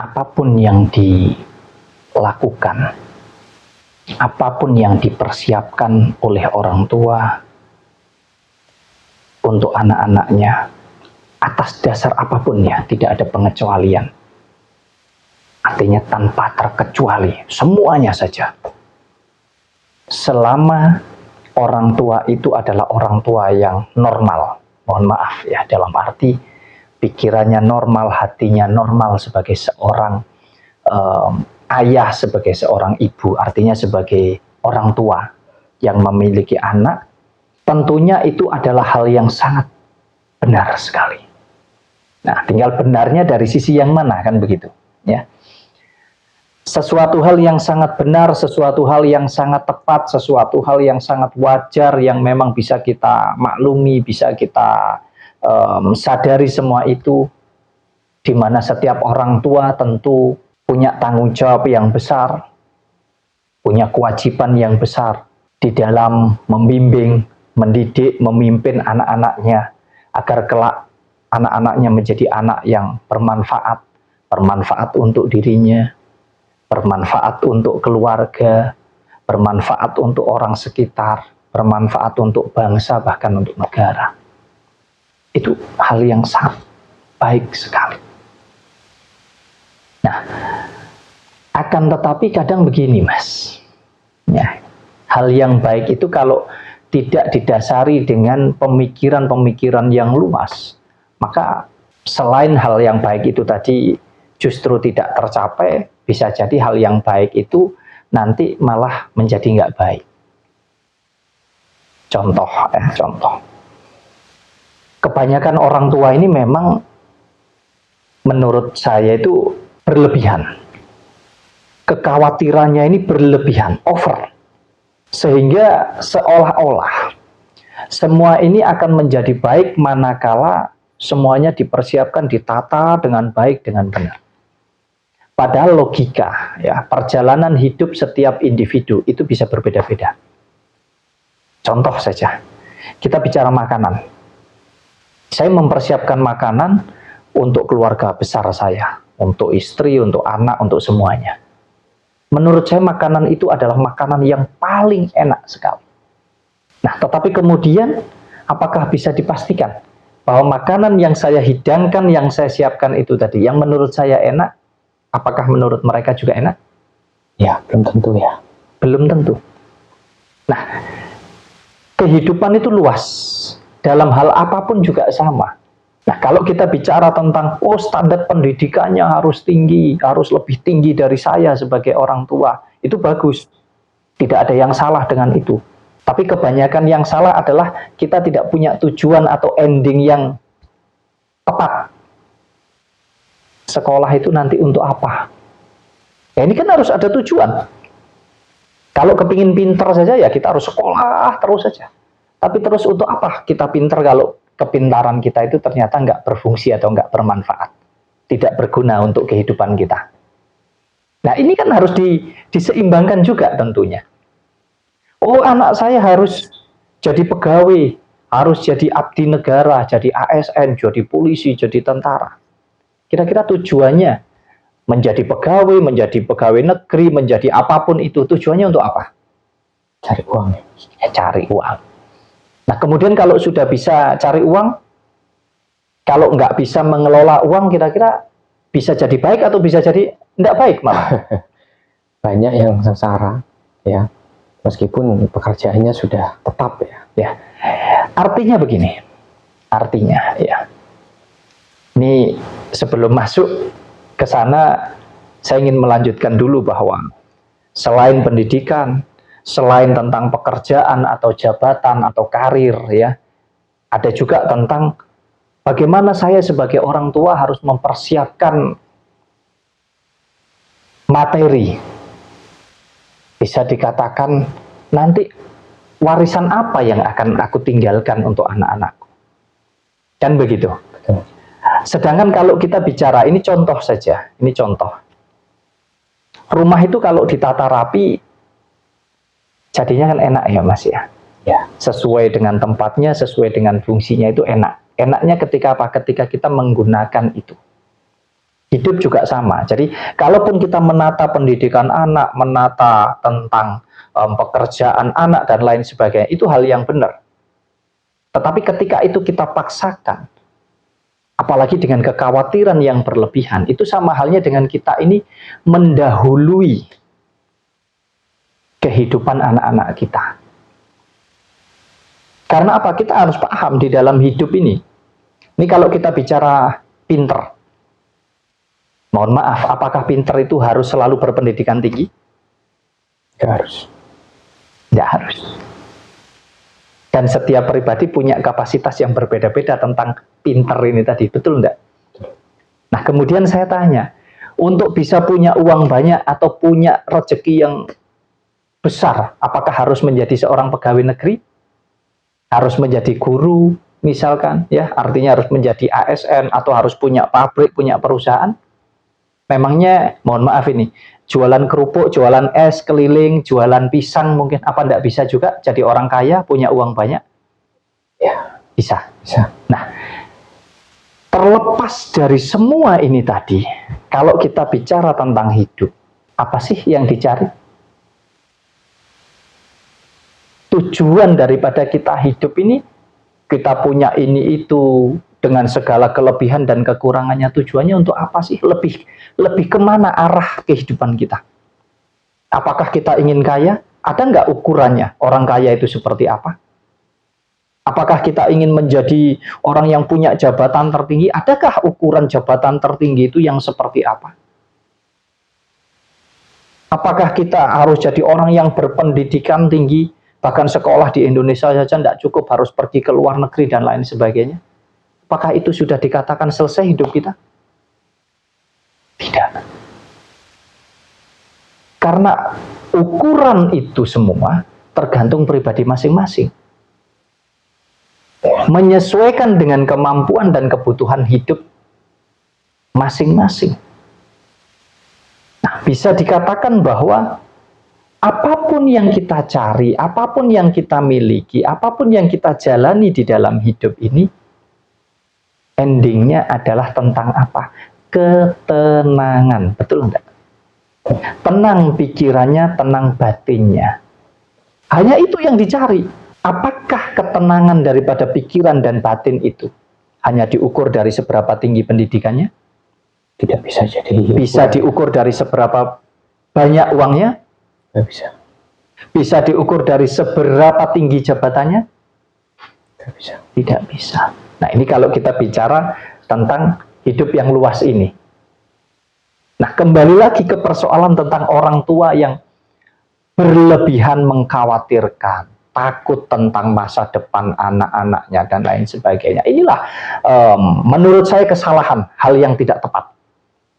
apapun yang dilakukan, apapun yang dipersiapkan oleh orang tua untuk anak-anaknya, atas dasar apapun ya, tidak ada pengecualian. Artinya tanpa terkecuali, semuanya saja. Selama orang tua itu adalah orang tua yang normal, mohon maaf ya, dalam arti pikirannya normal, hatinya normal sebagai seorang ayah, sebagai seorang ibu, artinya sebagai orang tua yang memiliki anak, tentunya itu adalah hal yang sangat benar sekali. Nah, tinggal benarnya dari sisi yang mana, kan begitu ya. Sesuatu hal yang sangat benar, sesuatu hal yang sangat tepat, sesuatu hal yang sangat wajar, yang memang bisa kita maklumi, bisa kita sadari semua itu, di mana setiap orang tua tentu punya tanggung jawab yang besar, punya kewajiban yang besar di dalam membimbing, mendidik, memimpin anak-anaknya, agar kelak anak-anaknya menjadi anak yang bermanfaat, bermanfaat untuk dirinya, bermanfaat untuk keluarga, bermanfaat untuk orang sekitar, bermanfaat untuk bangsa, bahkan untuk negara. Itu hal yang sangat baik sekali. Nah, akan tetapi kadang begini Mas, ya, hal yang baik itu kalau tidak didasari dengan pemikiran-pemikiran yang luas, maka selain hal yang baik itu tadi justru tidak tercapai, bisa jadi hal yang baik itu nanti malah menjadi nggak baik. Contoh. Kebanyakan orang tua ini memang menurut saya itu berlebihan. Kekhawatirannya ini berlebihan, over. Sehingga seolah-olah semua ini akan menjadi baik manakala semuanya dipersiapkan, ditata dengan baik, dengan benar. Padahal logika, ya, perjalanan hidup setiap individu itu bisa berbeda-beda. Contoh saja, kita bicara makanan. Saya mempersiapkan makanan untuk keluarga besar saya, untuk istri, untuk anak, untuk semuanya. Menurut saya makanan itu adalah makanan yang paling enak sekali. Nah, tetapi kemudian apakah bisa dipastikan bahwa makanan yang saya hidangkan, yang saya siapkan itu tadi, yang menurut saya enak, apakah menurut mereka juga enak? Ya, belum tentu ya. Belum tentu. Nah, kehidupan itu luas. Dalam hal apapun juga sama. Nah, kalau kita bicara tentang, standar pendidikannya harus tinggi, harus lebih tinggi dari saya sebagai orang tua, itu bagus. Tidak ada yang salah dengan itu. Tapi kebanyakan yang salah adalah kita tidak punya tujuan atau ending yang tepat. Sekolah itu nanti untuk apa? Ya, ini kan harus ada tujuan. Kalau kepingin pinter saja ya kita harus sekolah terus saja. Tapi terus untuk apa kita pinter kalau kepintaran kita itu ternyata nggak berfungsi atau nggak bermanfaat, tidak berguna untuk kehidupan kita. Nah, ini kan harus diseimbangkan juga tentunya. Oh, anak saya harus jadi pegawai, harus jadi abdi negara, jadi ASN, jadi polisi, jadi tentara. Kira-kira tujuannya menjadi pegawai negeri, menjadi apapun itu, tujuannya untuk apa? Cari uang. Ya, cari uang. Nah, kemudian kalau sudah bisa cari uang, kalau nggak bisa mengelola uang, kira-kira bisa jadi baik atau bisa jadi nggak baik malah? Banyak yang sengsara, ya, meskipun pekerjaannya sudah tetap ya. Ya, artinya begini, ya. Ini sebelum masuk ke sana, saya ingin melanjutkan dulu bahwa selain pendidikan, selain tentang pekerjaan atau jabatan atau karir, ya, ada juga tentang bagaimana saya sebagai orang tua harus mempersiapkan materi. Bisa dikatakan nanti warisan apa yang akan aku tinggalkan untuk anak-anakku. Kan begitu. Sedangkan kalau kita bicara, ini contoh saja, ini contoh. Rumah itu kalau ditata rapi, jadinya kan enak ya Mas ya. Ya, sesuai dengan tempatnya, sesuai dengan fungsinya itu enak. Enaknya ketika apa? Ketika kita menggunakan itu. Hidup juga sama. Jadi, kalaupun kita menata pendidikan anak, menata tentang pekerjaan anak dan lain sebagainya, itu hal yang benar. Tetapi ketika itu kita paksakan, apalagi dengan kekhawatiran yang berlebihan, itu sama halnya dengan kita ini mendahului kehidupan anak-anak kita. Karena apa? Kita harus paham di dalam hidup ini. Ini kalau kita bicara pinter, mohon maaf, apakah pinter itu harus selalu berpendidikan tinggi? Nggak harus. Nggak harus. Dan setiap pribadi punya kapasitas yang berbeda-beda tentang pinter ini tadi, betul enggak? Nah, kemudian saya tanya, untuk bisa punya uang banyak atau punya rezeki yang besar, apakah harus menjadi seorang pegawai negeri? Harus menjadi guru, misalkan, ya, artinya harus menjadi ASN atau harus punya pabrik, punya perusahaan? Memangnya, mohon maaf ini, jualan kerupuk, jualan es keliling, jualan pisang mungkin, apa enggak bisa juga jadi orang kaya, punya uang banyak? Ya, Bisa. bisa. Nah, terlepas dari semua ini tadi, kalau kita bicara tentang hidup, apa sih yang dicari? Tujuan daripada kita hidup ini, kita punya ini itu dengan segala kelebihan dan kekurangannya, tujuannya untuk apa sih? Lebih kemana arah kehidupan kita? Apakah kita ingin kaya? Ada nggak ukurannya orang kaya itu seperti apa? Apakah kita ingin menjadi orang yang punya jabatan tertinggi? Adakah ukuran jabatan tertinggi itu yang seperti apa? Apakah kita harus jadi orang yang berpendidikan tinggi? Bahkan sekolah di Indonesia saja tidak cukup, harus pergi ke luar negeri dan lain sebagainya. Apakah itu sudah dikatakan selesai hidup kita? Tidak. Karena ukuran itu semua tergantung pribadi masing-masing. Menyesuaikan dengan kemampuan dan kebutuhan hidup masing-masing. Nah, bisa dikatakan bahwa apapun yang kita cari, apapun yang kita miliki, apapun yang kita jalani di dalam hidup ini, endingnya adalah tentang apa? Ketenangan, betul enggak? Tenang pikirannya, tenang batinnya. Hanya itu yang dicari. Apakah ketenangan daripada pikiran dan batin itu hanya diukur dari seberapa tinggi pendidikannya? Tidak bisa jadi. Bisa diukur dari seberapa banyak uangnya? Nggak bisa. Bisa diukur dari seberapa tinggi jabatannya? Nggak bisa. Tidak bisa. Nah, ini kalau kita bicara tentang hidup yang luas ini. Nah, kembali lagi ke persoalan tentang orang tua yang berlebihan mengkhawatirkan, takut tentang masa depan anak-anaknya dan lain sebagainya. Inilah menurut saya kesalahan, hal yang tidak tepat.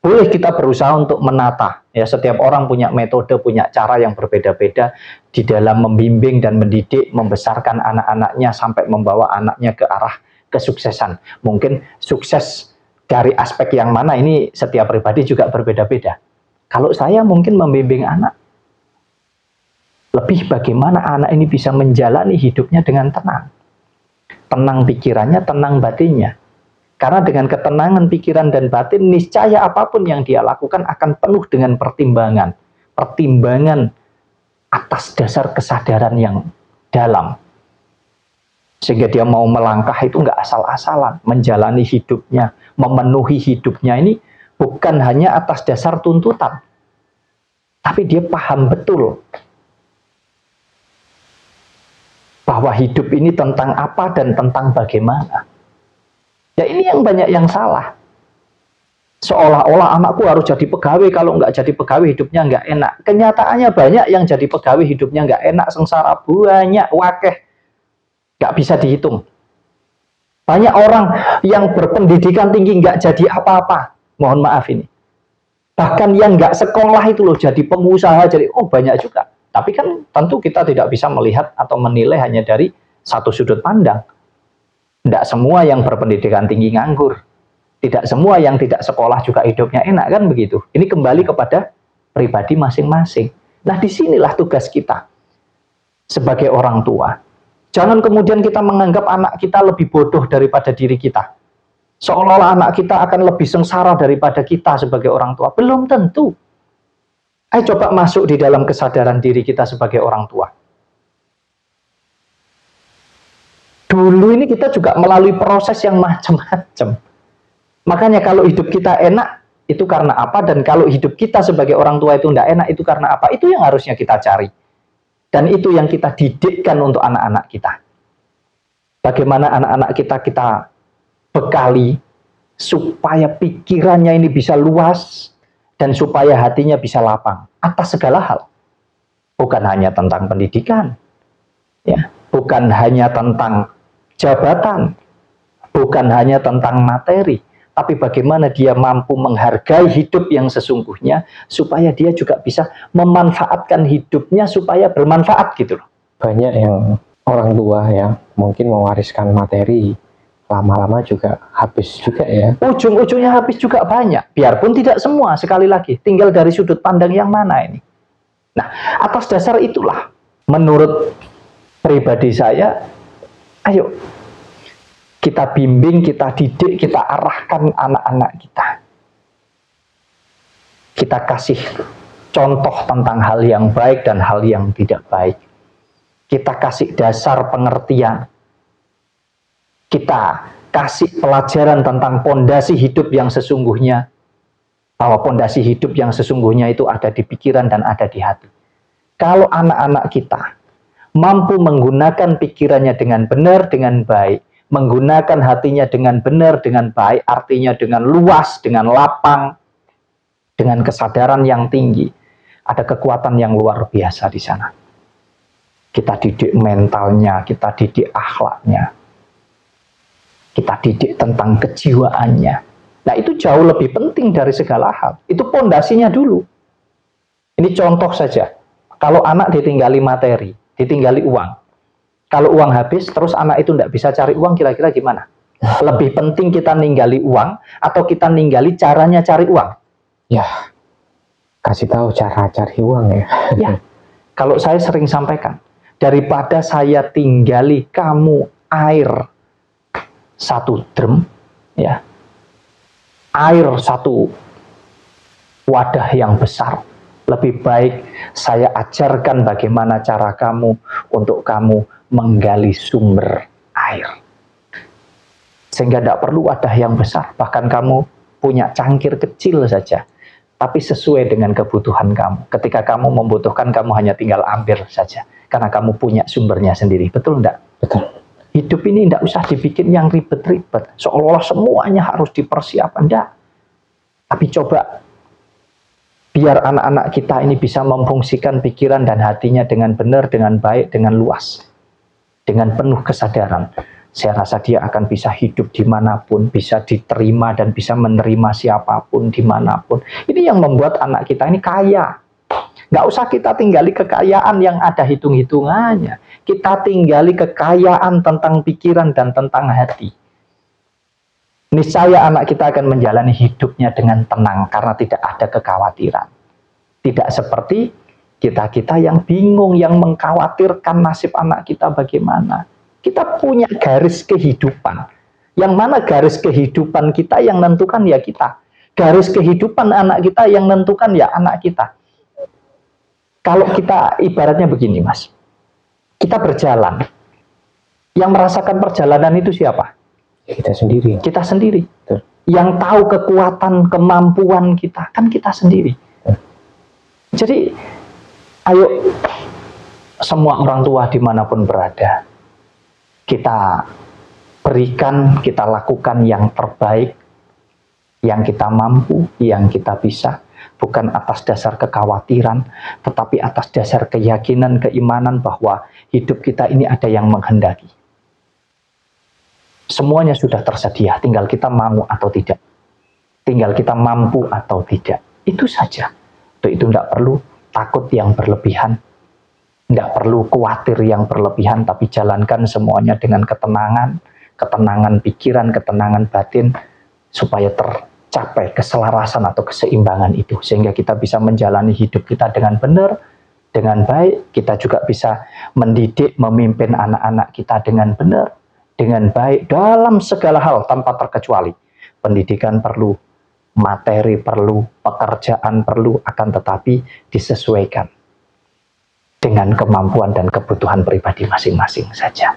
Boleh kita berusaha untuk menata, ya, setiap orang punya metode, punya cara yang berbeda-beda di dalam membimbing dan mendidik, membesarkan anak-anaknya sampai membawa anaknya ke arah kesuksesan. Mungkin sukses dari aspek yang mana, ini setiap pribadi juga berbeda-beda. Kalau saya mungkin membimbing anak, lebih bagaimana anak ini bisa menjalani hidupnya dengan tenang. Tenang pikirannya, tenang batinnya. Karena dengan ketenangan pikiran dan batin, niscaya apapun yang dia lakukan akan penuh dengan pertimbangan. Pertimbangan atas dasar kesadaran yang dalam. Sehingga dia mau melangkah itu nggak asal-asalan. Menjalani hidupnya, memenuhi hidupnya ini bukan hanya atas dasar tuntutan. Tapi dia paham betul bahwa hidup ini tentang apa dan tentang bagaimana. Ya, ini yang banyak yang salah. Seolah-olah anakku harus jadi pegawai, kalau nggak jadi pegawai hidupnya nggak enak. Kenyataannya banyak yang jadi pegawai hidupnya nggak enak, sengsara, banyak, wakeh. Nggak bisa dihitung. Banyak orang yang berpendidikan tinggi nggak jadi apa-apa. Mohon maaf ini. Bahkan yang nggak sekolah itu loh jadi pengusaha, jadi banyak juga. Tapi kan tentu kita tidak bisa melihat atau menilai hanya dari satu sudut pandang. Tidak semua yang berpendidikan tinggi nganggur. Tidak semua yang tidak sekolah juga hidupnya enak, kan begitu. Ini kembali kepada pribadi masing-masing. Nah, disinilah tugas kita sebagai orang tua. Jangan kemudian kita menganggap anak kita lebih bodoh daripada diri kita. Seolah-olah anak kita akan lebih sengsara daripada kita sebagai orang tua. Belum tentu. Ayo coba masuk di dalam kesadaran diri kita sebagai orang tua. Dulu ini kita juga melalui proses yang macam-macam. Makanya kalau hidup kita enak, itu karena apa? Dan kalau hidup kita sebagai orang tua itu tidak enak, itu karena apa? Itu yang harusnya kita cari. Dan itu yang kita didikkan untuk anak-anak kita. Bagaimana anak-anak kita bekali supaya pikirannya ini bisa luas dan supaya hatinya bisa lapang atas segala hal. Bukan hanya tentang pendidikan, ya, bukan hanya tentang jabatan, bukan hanya tentang materi, tapi bagaimana dia mampu menghargai hidup yang sesungguhnya supaya dia juga bisa memanfaatkan hidupnya supaya bermanfaat gitu loh. Banyak yang orang tua ya mungkin mewariskan materi, lama-lama juga habis juga ya. Ujung-ujungnya habis juga banyak, biarpun tidak semua. Sekali lagi, tinggal dari sudut pandang yang mana ini. Nah, atas dasar itulah menurut pribadi saya, ayo kita bimbing, kita didik, kita arahkan anak-anak kita. Kita kasih contoh tentang hal yang baik dan hal yang tidak baik. Kita kasih dasar pengertian. Kita kasih pelajaran tentang pondasi hidup yang sesungguhnya. Bahwa pondasi hidup yang sesungguhnya itu ada di pikiran dan ada di hati. Kalau anak-anak kita mampu menggunakan pikirannya dengan benar, dengan baik, menggunakan hatinya dengan benar, dengan baik, artinya dengan luas, dengan lapang, dengan kesadaran yang tinggi. Ada kekuatan yang luar biasa di sana. Kita didik mentalnya, kita didik akhlaknya, kita didik tentang kejiwaannya. Nah, itu jauh lebih penting dari segala hal. Itu pondasinya dulu. Ini contoh saja. Kalau anak ditinggali materi, ditinggali uang, kalau uang habis, terus anak itu tidak bisa cari uang, kira-kira gimana? Lebih penting kita ninggali uang, atau kita ninggali caranya cari uang? Ya, kasih tahu cara cari uang ya. Ya, kalau saya sering sampaikan, daripada saya tinggali kamu air 1 drum, ya, air 1 wadah yang besar, lebih baik saya ajarkan bagaimana cara kamu untuk kamu menggali sumber air. Sehingga tidak perlu wadah yang besar, bahkan kamu punya cangkir kecil saja, tapi sesuai dengan kebutuhan kamu. Ketika kamu membutuhkan, kamu hanya tinggal ambil saja, karena kamu punya sumbernya sendiri. Betul enggak? Betul. Hidup ini tidak usah dibikin yang ribet-ribet, seolah-olah semuanya harus dipersiapkan. Enggak. Tapi coba biar anak-anak kita ini bisa memfungsikan pikiran dan hatinya dengan benar, dengan baik, dengan luas, dengan penuh kesadaran. Saya rasa dia akan bisa hidup dimanapun, bisa diterima dan bisa menerima siapapun dimanapun. Ini yang membuat anak kita ini kaya. Nggak usah kita tinggali kekayaan yang ada hitung-hitungannya. Kita tinggali kekayaan tentang pikiran dan tentang hati. Niscaya anak kita akan menjalani hidupnya dengan tenang karena tidak ada kekhawatiran. Tidak seperti kita-kita yang bingung, yang mengkhawatirkan nasib anak kita bagaimana. Kita punya garis kehidupan. Yang mana garis kehidupan kita yang menentukan ya kita. Garis kehidupan anak kita yang menentukan ya anak kita. Kalau kita ibaratnya begini, Mas. Kita berjalan. Yang merasakan perjalanan itu siapa? Kita sendiri. Kita sendiri. Betul. Yang tahu kekuatan, kemampuan kita, kan kita sendiri. Jadi, ayo semua orang tua dimanapun berada, kita berikan, kita lakukan yang terbaik, yang kita mampu, yang kita bisa, bukan atas dasar kekhawatiran, tetapi atas dasar keyakinan, keimanan bahwa hidup kita ini ada yang menghendaki. Semuanya sudah tersedia, tinggal kita mau atau tidak. Tinggal kita mampu atau tidak. Itu saja. Itu tidak perlu takut yang berlebihan. Tidak perlu khawatir yang berlebihan, tapi jalankan semuanya dengan ketenangan, ketenangan pikiran, ketenangan batin, supaya tercapai keselarasan atau keseimbangan itu. Sehingga kita bisa menjalani hidup kita dengan benar, dengan baik. Kita juga bisa mendidik, memimpin anak-anak kita dengan benar, dengan baik dalam segala hal tanpa terkecuali. pendidikan perlu, materi perlu, pekerjaan perlu, akan tetapi disesuaikan dengan kemampuan dan kebutuhan pribadi masing-masing saja.